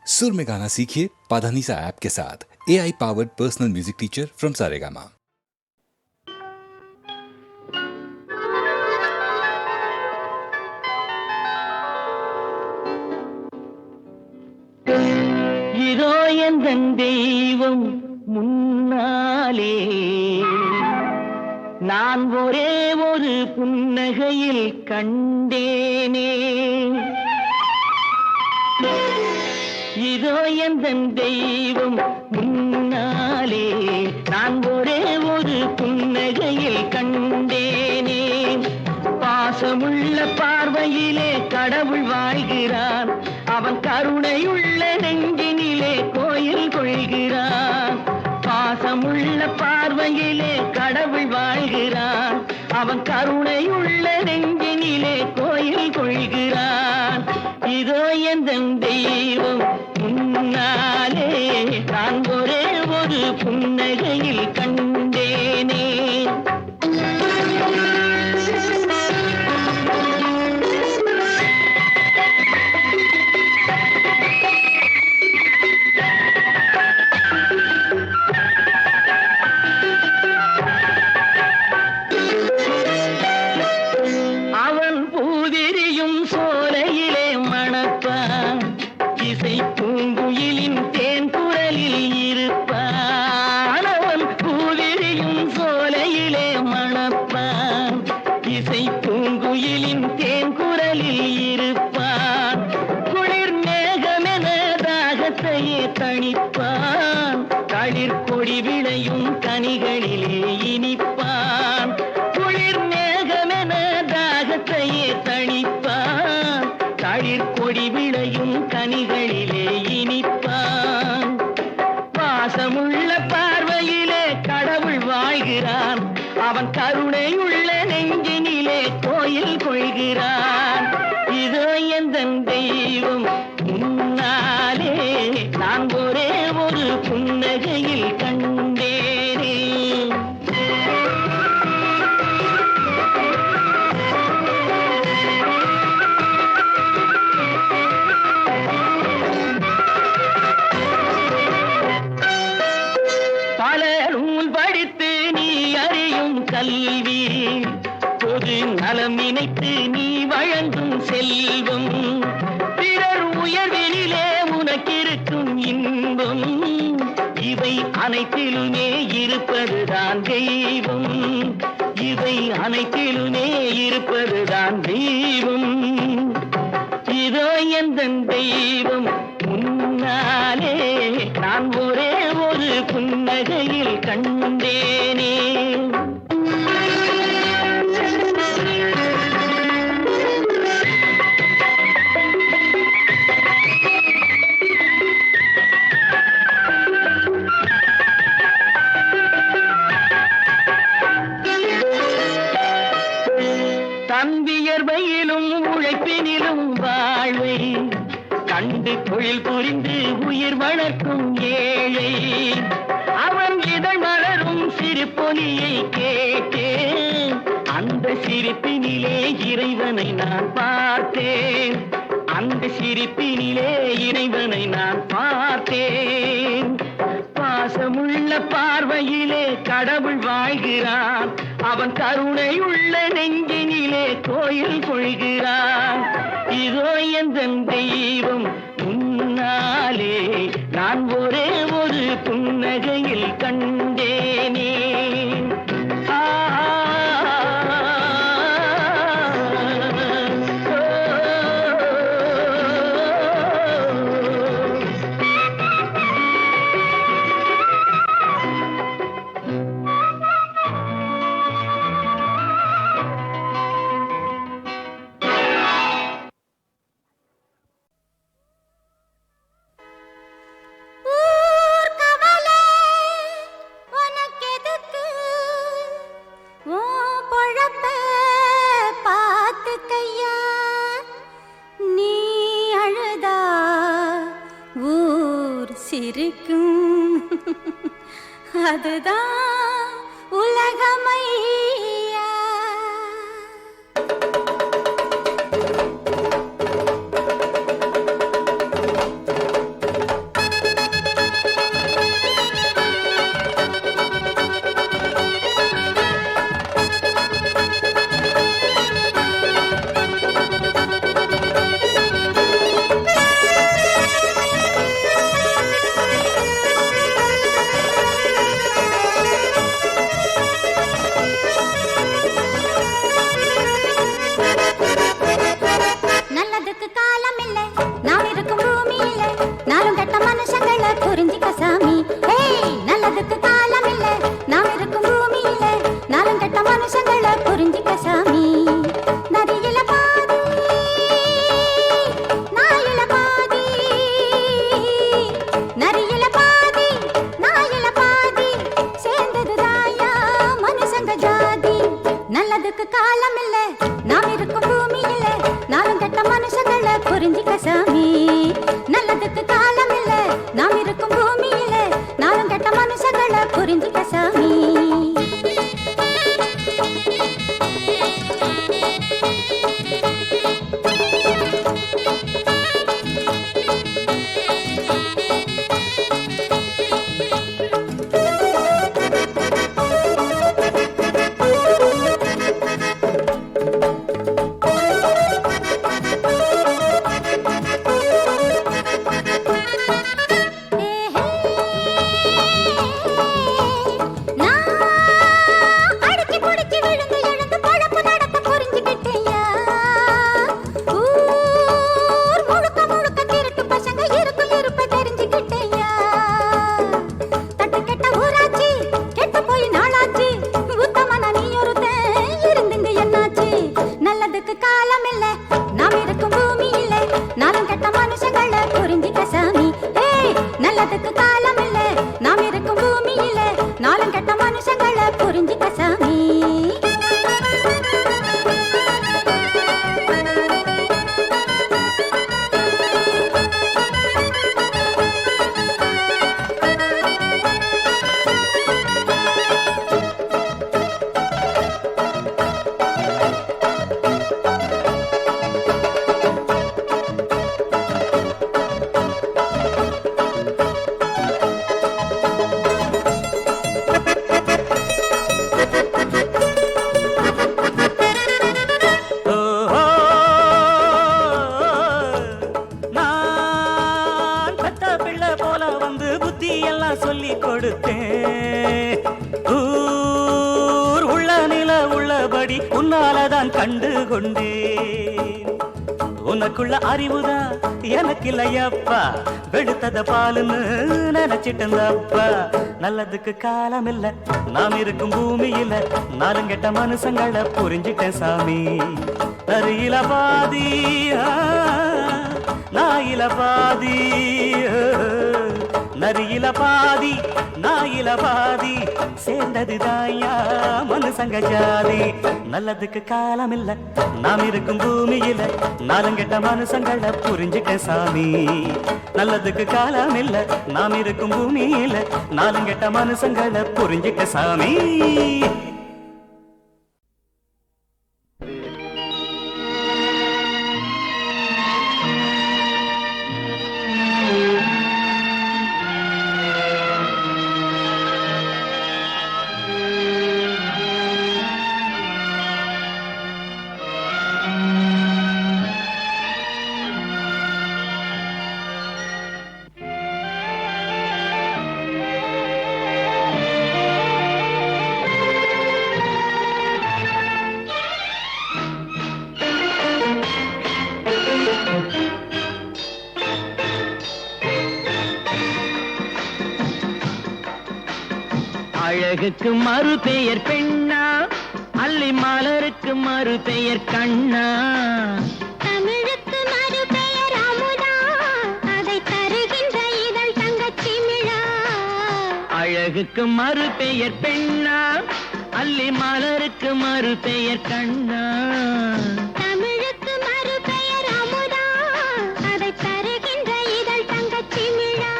सुर में गाना सीखिए पाधानीसा ऐप के साथ। AI powered personal music teacher from Saregama. இதோ எந்தன் தெய்வம் முன்னாலே நான் ஒரே ஒரு புன்னகையில் கண்டேனே. இதோ எந்தன் தெய்வம் முன்னாலே நான் ஒரே ஒரு புன்னகையில் கண்டேனே. பாசமுள்ள பார்வையிலே கடவுள் வாழ்கிறான், அவன் கருணையுள்ள நெஞ்சினிலே கோயில் கொள்கிறான். பாசமுள்ள பார்வையிலே கடவுள் வாழ்கிறான், அவன் கருணையுள்ள நெஞ்சினிலே கோயில் கொள்கிறான். இதோ எந்தன் தெய்வம் முன்னாலே நான் ஒரே ஒரு புன்னகையில் கண்டேனே. அவன் பூவிரியும் சோலையிலே மணப்பான், இசை பூங்குயிலின் தேன் குரலில் இருப்பான். அவன் பூவிரியும் சோலையிலே மணப்பான், இசை பூங்குயிலின் தேன் குரலில் இருப்பான். குளிர் மேகமென தாகத்தையே தணிப்பான், தளிர் கொடி விளையும் கனிகளிலே இனிப்பான். குளிர் மேகமென தாகத்தையே தணிப்பான், தளிர் கொடி விளையும் கனிகளிலே இனிப்பான். பாசமுள்ள பார்வையிலே கடவுள் வாழ்கிறான், அவன் கருணையுள்ள நெஞ்சினிலே கோயில் கொள்கிறான். இதோ எந்தன் தெய்வம் முன்னாலே நான் ஒரே ஒரு புன்னகையில் கண்டேனே. பல நூல் படித்து நீ அறியும் கல்வி, பொது நலம் நினைத்து நீ வழங்கும் செல்வம், பிறர் உயர்வினிலே உனக்கிருக்கும் இன்பம், இவை அனைத்திலுமே இருப்பதுதான் தெய்வம், இவை அனைத்திலுமே இருப்பதுதான் தெய்வம். இதோ எந்தன் தெய்வம் முன்னாலே நான் ஒரே ஒரு புன்னகையில் கண்டேனே. தம்பியர்வையிலும் உழைப்பினிலும் வாழ்வை கண்டு தொழில் புரிந்து உயிர் வளர்க்கும் ஏழை, அவன் இதழ் மலரும் சிறு பொலியை கேட்டேன், அந்த சிரிப்பினிலே இறைவனை நான் பார்த்தேன், அந்த சிரிப்பினிலே இறைவனை நான் பார்த்தேன். பாசமுள்ள பார்வையிலே கடவுள் வாழ்கிறான், அவன் கருணையுள்ள நெஞ்சினிலே கோயில் கொள்கிறான். இதோ எந்தன் தெய்வம் முன்னாலே நான் ஒரே ஒரு புன்னகையில் கண்டேனே. அதுதான் உலகமையா. நல்லதுக்கு காலம் இல்ல நாம் இருக்கும் பூமியில நாளும் கெட்ட மனுஷங்களை புரிஞ்சுக்க சாமி சொல்லி கொடுத்தேன் ஊர் உள்ள நில உள்ளபடி உன்னாலதான் கண்டு கொண்டேன் உனக்குள்ள அறிவுதான் எனக்கு இல்லையப்பா வெளுத்தத பாலுன்னு நினைச்சிட்டப்பா நல்லதுக்கு காலம் இல்ல நாம் இருக்கும் பூமியில நாளும் கெட்ட மனுஷங்களை புரிஞ்சிட்டேன் சாமி நரியில பாதி நாயில பாதி நரியில பாதி நாயில பாதி சேர்ந்தது தாயா மனுசங்க ஜாதி நல்லதுக்கு காலம் இல்ல நாம் இருக்கும் பூமியில நாளும் கெட்ட மனுஷங்களை புரிஞ்சுக்க சாமி நல்லதுக்கு காலம் இல்ல நாம் இருக்கும் பூமியில நாளும் கெட்ட மனுஷங்களை புரிஞ்சுக்க சாமி அழகுக்கு மறு பெயர் பெண்ணா அல்லி மலருக்கு மறு பெயர் கண்ணா தமிழுக்கு மறு பெயர் அமுதா அதை தருகின்ற இதழ் தங்கச்சி மிழா அழகுக்கு மறு பெயர் பெண்ணா அல்லி மலருக்கு மறு பெயர் கண்ணா தமிழுக்கு மறு பெயர் அமுதா அதை தருகின்ற இதழ் தங்கச்சி மிழா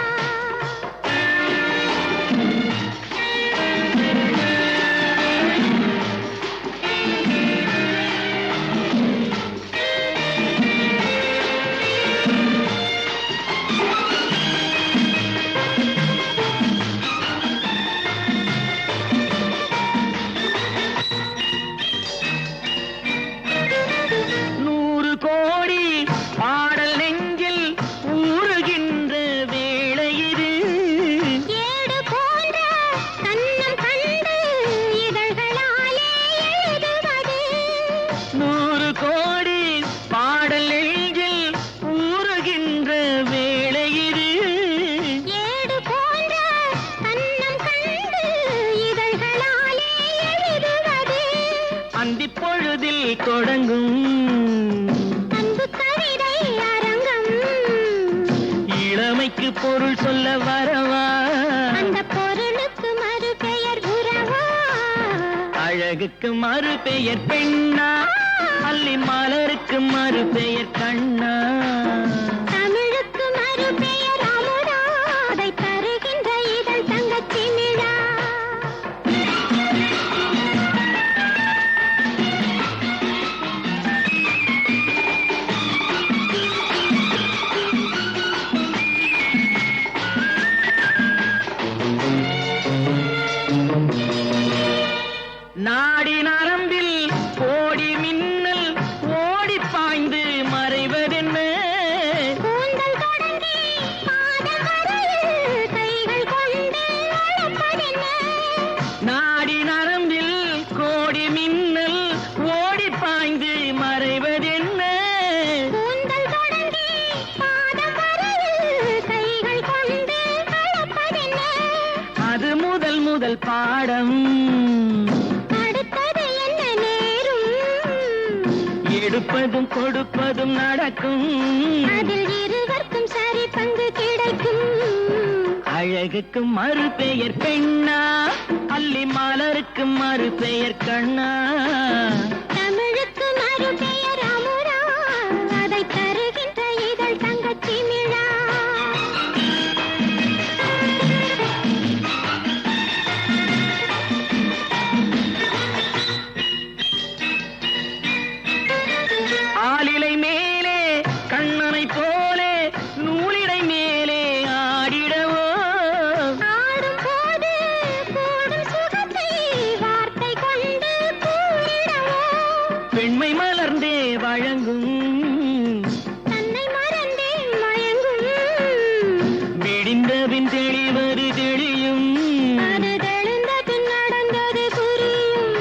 தொடங்கும் அன்பு கவிதை அரங்கம் இளமைக்கு பொருள் சொல்ல வரவா அந்த பொருளுக்கு மறு பெயர் உறவா அழகுக்கு மறு பெயர் பெண்ணா அல்லி மலருக்கு மறு பெயர் கண்ணா தமிழுக்கு மறு பெயர் அமுதா அதை தருகின்ற இதழ் தங்கச்சி மிழா நாடி நரம்பில் கோடி மின்னல் ஓடி பாய்ந்து மறைவதென்ன கூந்தல் தொடங்கி பாதம் வரையில் கைகள் கொண்டு அழைப்பதென்ன நாடி நரம்பில் கோடி மின்னல் ஓடி பாய்ந்து மறைவதென்ன கூந்தல் தொடங்கி பாதம் வரையில் கைகள் கொண்டு அழைப்பதென்ன அது முதல் முதல் பாடம் எடுப்பதும் கொடுப்பதும் நடக்கும் அதில் இருவருக்கும் சரி பங்கு கிடைக்கும் அழகுக்கு மறு பெயர் பெண்ணா, அல்லி மலருக்கு மறு பெயர் கண்ணா. தமிழுக்கு மறு பெயர் அமுரா, அதை தருகின்ற இதழ் தங்கச்சி மிழா. ஆலிலை மேலே கண்ணனை போலே நூலிடை மேலே ஆடிடவோ. ஆடும் போது கூடும் சுகத்தை வார்த்தை கொண்டு கூறிடவோ. பெண்மை மலர்ந்தே வழங்கும், தன்னை மறந்தே மயங்கும். விடிந்தபின் தெளிவது தெளியும். அது தெளிந்த பின் நடந்தது புரியும்.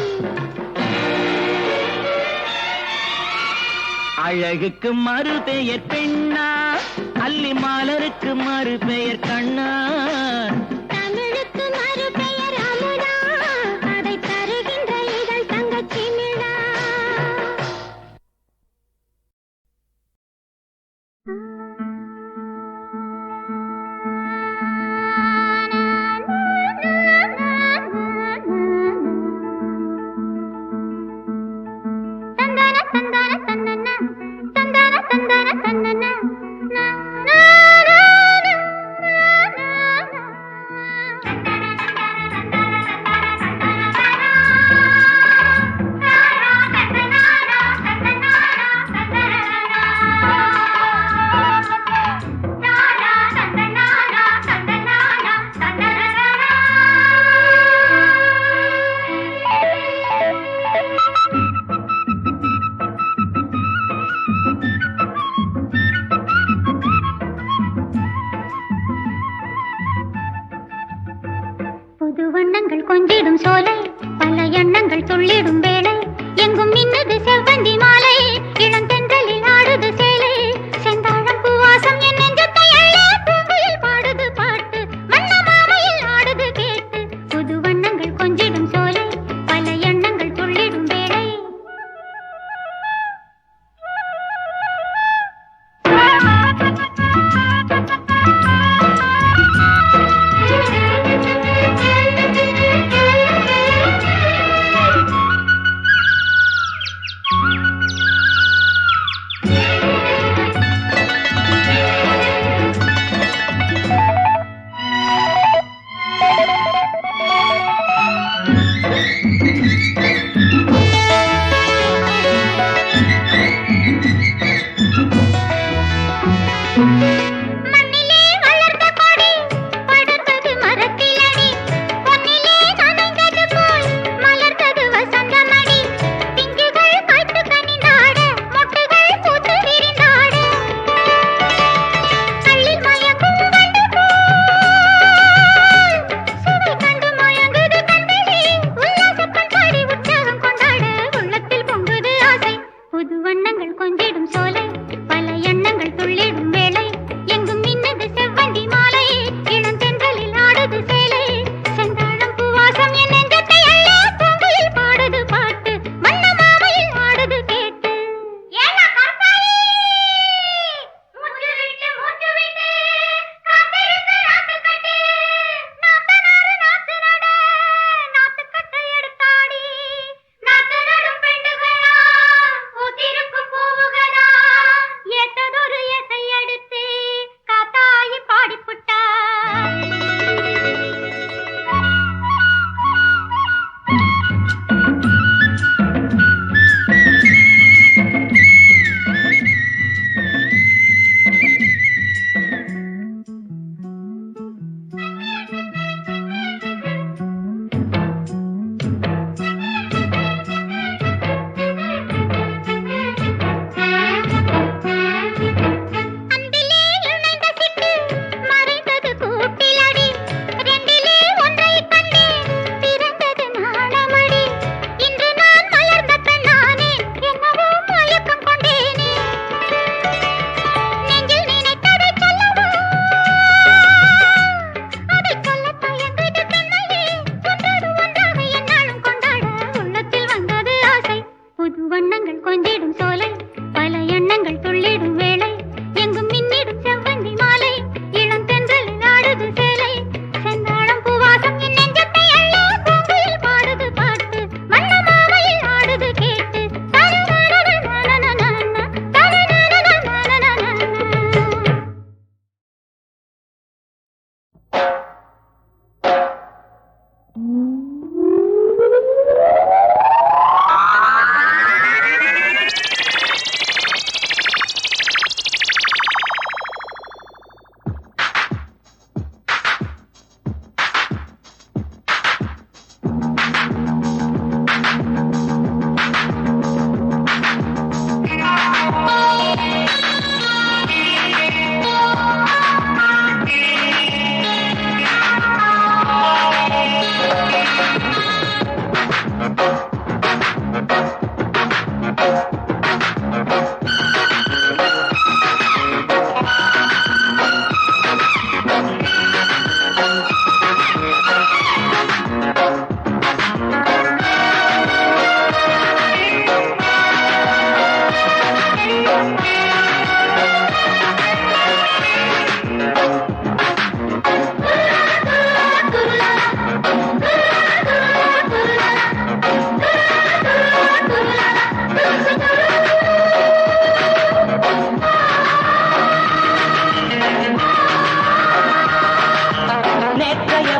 அழகுக்கு மறு பெயர் பெண்ணா, அல்லி மலருக்கு மறு பெயர் கண்ணா. தமிழுக்கு மறு பெயர் அமுதா, அதை தருகின்ற இதழ் தங்கச்சி மிழா. தந்தன தந்தன தந்தன தந்தன தந்தன தந்தன நா நா நா புது வண்ணங்கள் கொஞ்சிடும் சோலை, பல எண்ணங்கள் துள்ளிடும் வேளை, எங்கும் மின்னது செவ்வந்தி மாலை, இளந்தென்றலில் ஆடுது சேலை, செந்தாழம் பூவாசம் என் நெஞ்சத்தை அள்ள, பூங்குயில் பாடுது பாட்டு, வண்ண மாலையில் ஆடுது கேட்டு. புது வண்ணங்கள் கொஞ்சிடும் சோலை, பல எண்ணங்கள் துள்ளிடும் வேளை.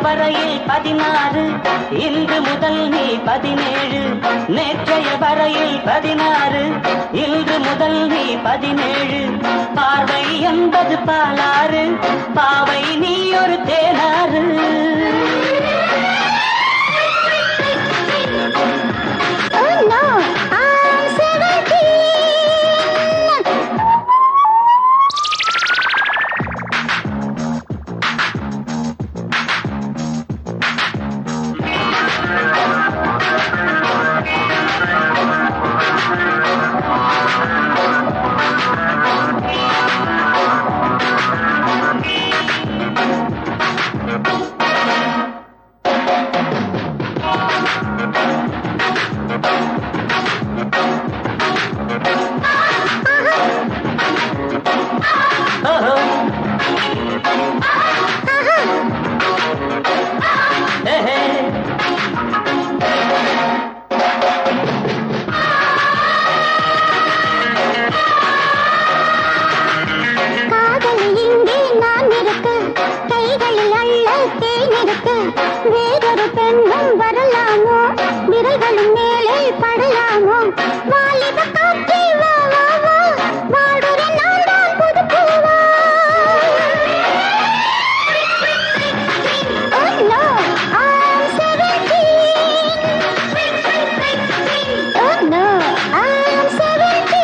வரையில் 16 இன்று முதல் நீ 17 நேற்றைய வரையில் 16 இன்று முதல் நீ 17 பார்வை என்பது பாலாறு பாவை நீ ஒரு தேனாறு Oh no, I'm 17. ஓஹோ ஏஹே காதல் இங்கே நான் இருக்க கைகளில் அள்ள தேன் இருக்க வேறொரு பெண்ணும் வரலாமோ விரல்களும் மேலே படலாமோ வாலிப காற்றே வா வா வா வாடுற நான் தான் புது பூவா Oh no, I'm 17. Oh no, I'm 17.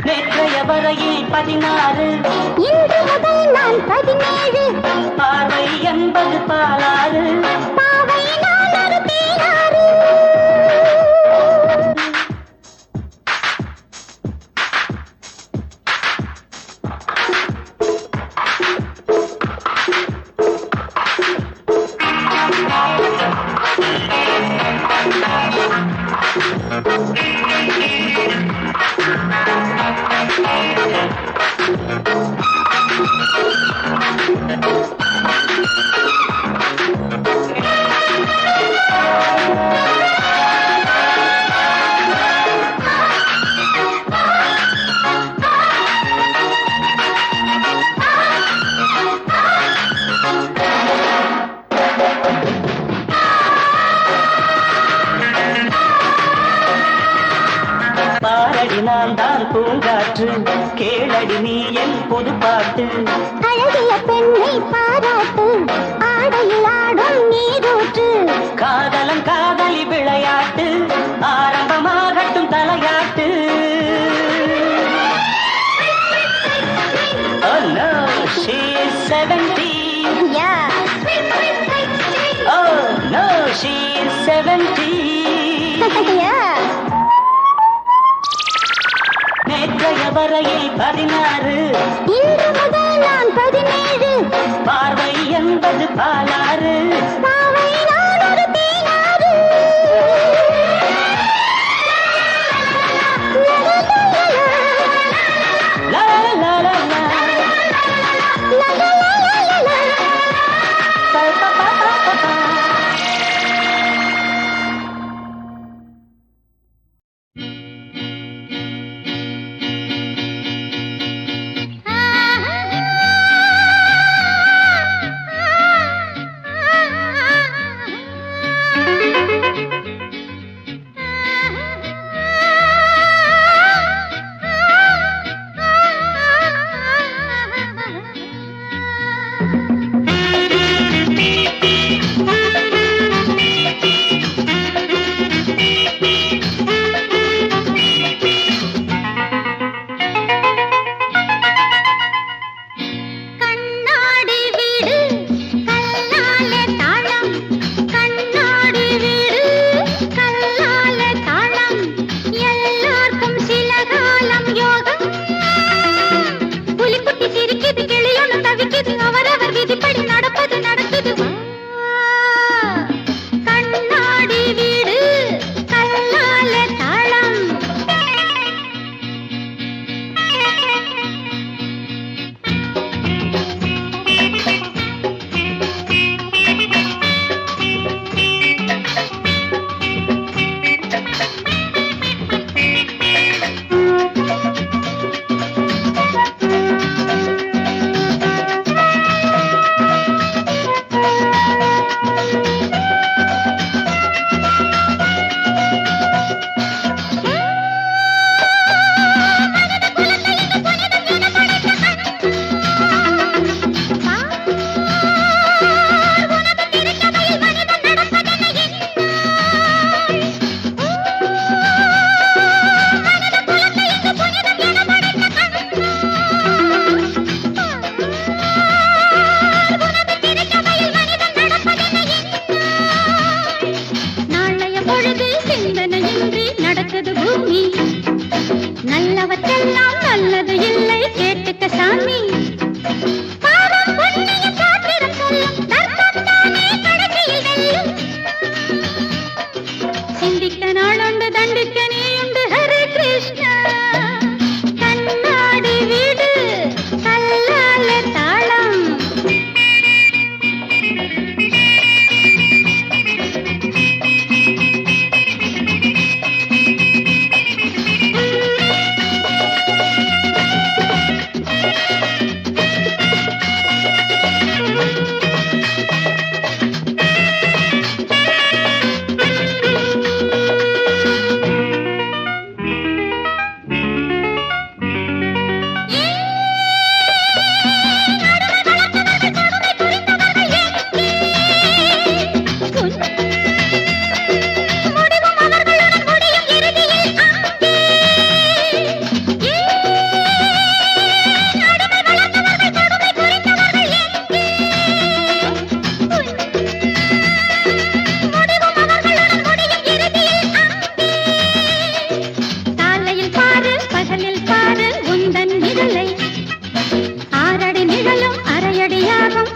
நேற்றைய வரையில் 16 இன்று முதல் நான் 17 பார்வை என்பது பாலாறு பாவை நான் ஒரு தேனாறு பாரடி நான் தான் பூங்காற்று கேளடி நீ என் புது பாட்டு அழகிய பெண்ணை பாராட்டு ஆடையில் ஆடும் நீரூற்று காதலன் காதலி விளையாட்டு ஆரம்பமாகட்டும் தலையாட்டு Oh no, she's 17 Yeah. Oh no, she's 17 Yeah. நேற்றைய வரையில் 16 இன்று முதல் நான் 17 பார்வை என்பது பாலாறு பாவை நான் ஒரு தேனாறு லா லா லா லா பா பா பா பா பா பா. Ah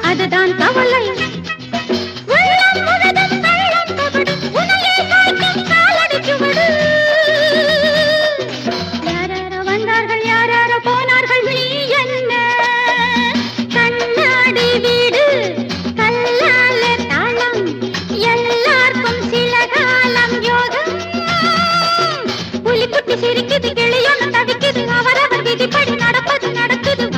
அதுதான் கவலை உள்ளம் முழுதும் வெள்ளம் கபடு உனையே சாய்க்கும் காலடி சுவடு யாராரோ வந்தார்கள் யாராரோ போனார்கள் நீ என்ன கண்ணாடி வீடு கல்லால தாளம் எல்லாருக்கும் சில காலம் யோகம் புலிக்குட்டி சிரிக்குது கிளியொன்னு தவிக்குது அவரவர் விதிப்படி நடப்பது நடக்குது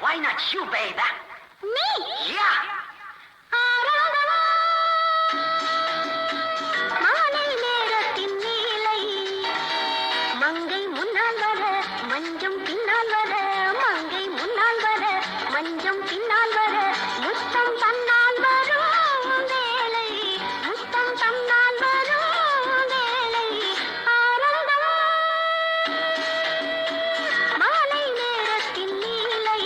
Why not you, baby? Me? Yeah. மாலை நேரத்தின் நீலை மங்கை முன்னால் வர மஞ்சம் பின்னால் வர மங்கை முன்னால் வர மஞ்சம் பின்னால் வர முத்தம் தன்னால் வரும் வேளை முத்தம் தன்னால் வரும் வேளை ஆனந்தம் மாலை நேரத்தின் நீலை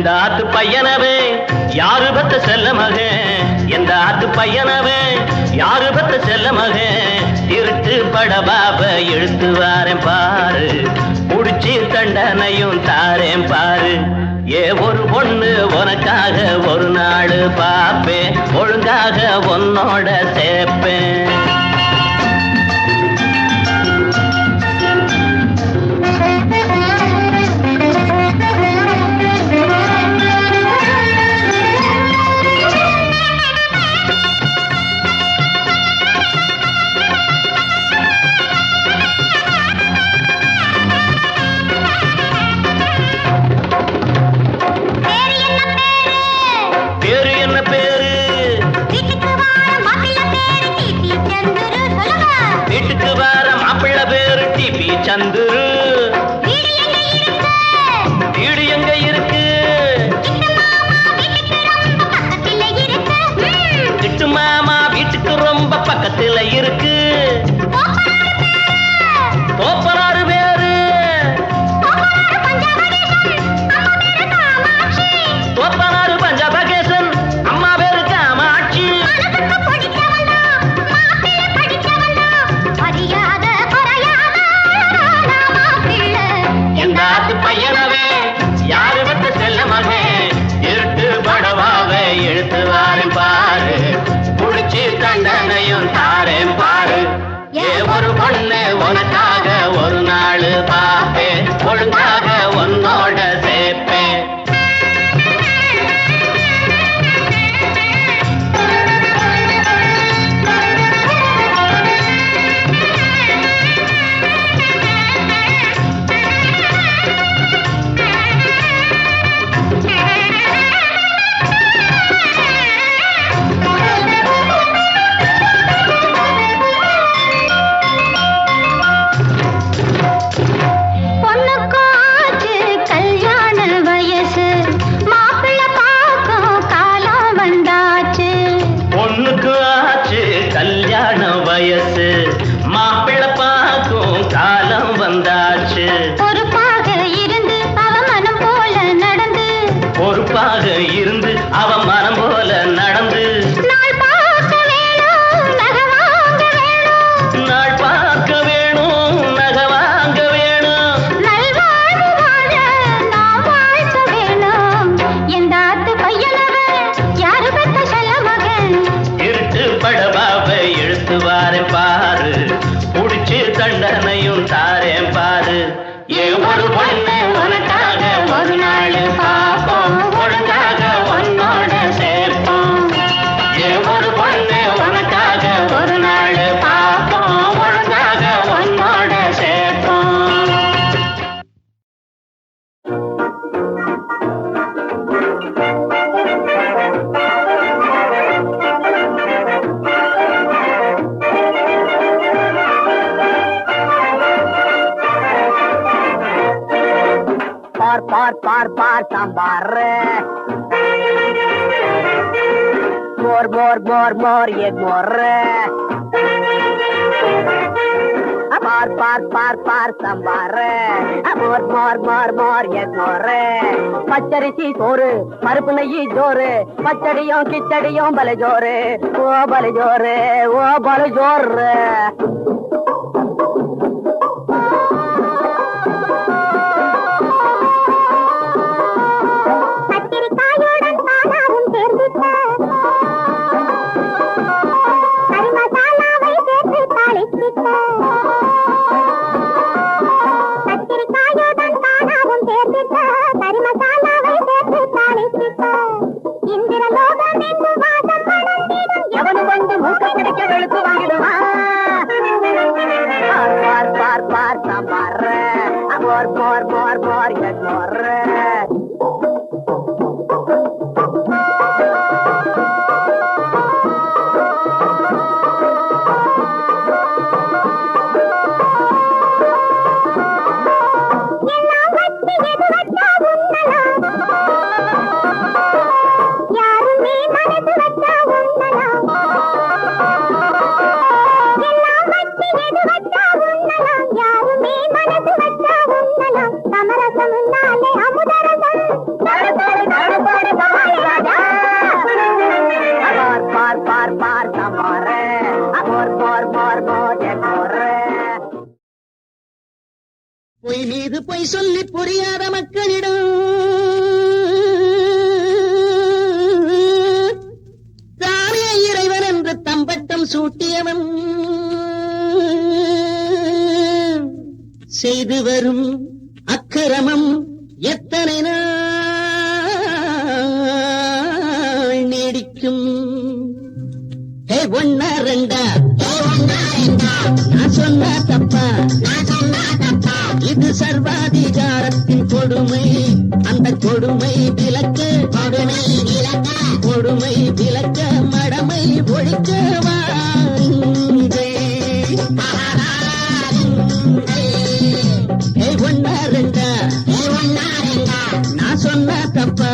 எந்த ஆத்து பையனவே யாரு பத்த செல்ல மகன், எந்த ஆத்து பையனவே யாரு பத்த செல்ல மகன், திருட்டு படபாப இழுத்து வாரேன் பாரு, புடிச்சு தண்டனையும் தாரேன் பாரு. ஏ ஒரு பொண்ணு உனக்காக ஒரு நாள் பாப்பேன், ஒழுங்காக உன்னோட சேர்ப்பேன். சந்துரு வீடு எங்க இருக்கு, கிட்டு மாமா வீட்டுக்கு ரொம்ப பக்கத்துல இருக்கு. தோப்பனாறு பேரு, தோப்பனாறு பஞ்சாபகேசன், அம்மா பேரு காமாட்சி. பையனவே யாரு பத்த செல்ல மகன், இருட்டு படவாவே இழுத்து வாரேன் பாரு, புடிச்சு தண்டனையும் தாரேன் பாரு. ஏ ஒரு பொண்ணு உனக்காக ஒரு நாள் பாப்பேன், ஒழுங்காக உன்னோட சேர்ப்பேன். மாப்பிள்ள பாக்கும் காலம் வந்தாச்சு, பொறுப்பாக இருந்து அவ மனம் போல நடந்து, பொறுப்பாக இருந்து அவ மனம் போல நடந்து, நாள் பார்க்க வேணும் நகை வாங்க வேணும், நாள் பார்க்க வேணும் நகை வாங்க வேணும், நல்வாழ்வு வாழ நாம் வாழ்க்க வேணும். எந்த ஆத்து பையனவ யாரு பெத்த செல்ல மகன், இருட்டு படபாவை இழுத்து வாரேன் பாரு, புடிச்சு தண்டனையும் தாரேன் பாரு. ஏ ஒரு பொண்ணு உனக்காக ஒரு நாள் பாப்போம், ஒழுங்காக உன்னோட சேர்ப்போம். ஏ ஒரு பொண்ணு உனக்காக ஒரு நாள் பாப்போம், ஒழுங்காக உன்னோட சேர்ப்போம். பார் பார் பார் சாம்பார், மோர் மோர் மோர் மோர் எக் மோர். பார் பார் பார் பார் சாம்பார், மோர் மோர் மோர் மோர் எக் மோர். பச்சரிசி சோறு பருப்பு நெய்யி ஜோறு, பச்சடியும் கிச்சடியும் பல ஜோறு, ஓ பல ஜோறு ஓ பல ஜோறு. எவனு வந்து மூக்க கிடைக்க வெளுத்து வாங்கிடுவான். பார் பார் பார் சாம்பார், மோர் மோர் மோர் மோர் எக் மோர். யாருமே மனசு வச்சா உண்ணலாம், சமரசம் நாளே அமுதரசம் பொய் மீது பொய் சொல்லி புரியாத மக்களிடம் தானே இறைவன் என்று தம்பட்டம் சூட்டியவன் செய்து வரும் அக்கிரமம் எத்தனை நாள் நீடிக்கும்? ஒன்னா ரெண்டா நான் சொன்னா தப்பா? இது சர்வாதிகாரத்தின் கொடுமை. அந்த கொடுமை விலக்க கொடுமை விலக்க மடமை ஒழிக்க வாருங்கள். ஒன்னா ரெண்டா நான் சொன்னா தப்பா?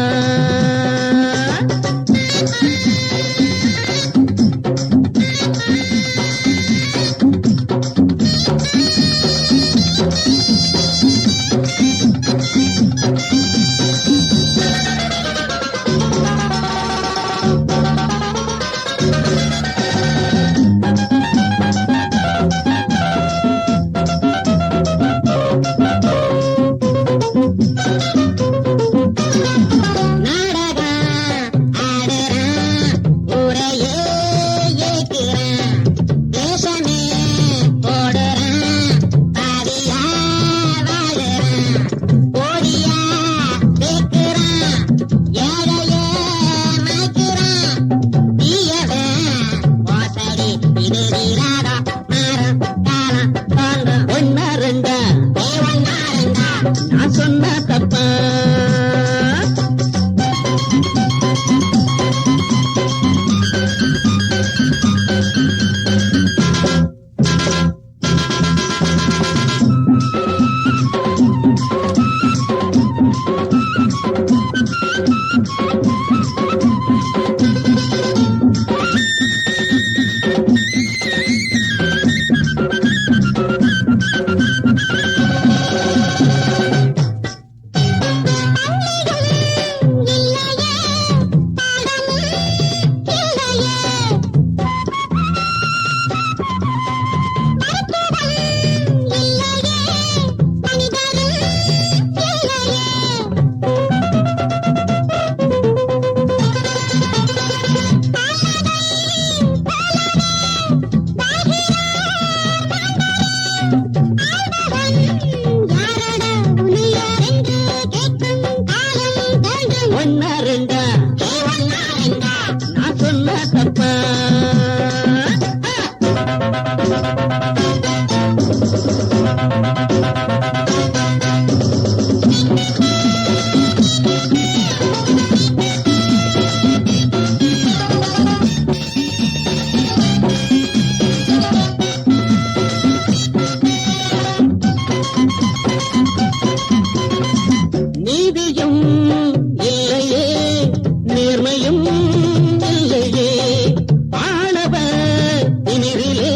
நான் சொன்னா தப்பா? ஒன்னா ரெண்டா நான் சொன்னா தப்பா? நீதியும் இல்லையே நேர்மையும் இல்லையே ஆளவ திமிரிலே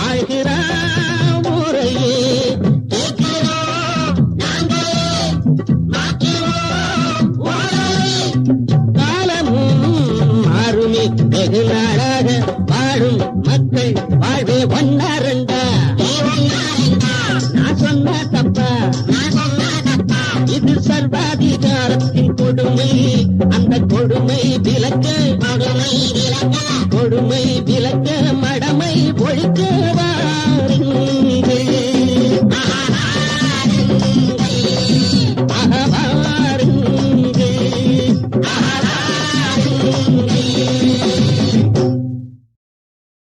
ஆழ்கிறார் முறையே காலமும் மாறுமி வெகு நாளாக வாழும் மக்கள் வாழ்வே ஒன்னா ரெண்டா நான் சொன்னா தப்பா? இது சர்வாதிகாரத்தின் கொடுமை. அந்த கொடுமை விலக்க கொடுமை விலக்க மடமை ஒழிக்க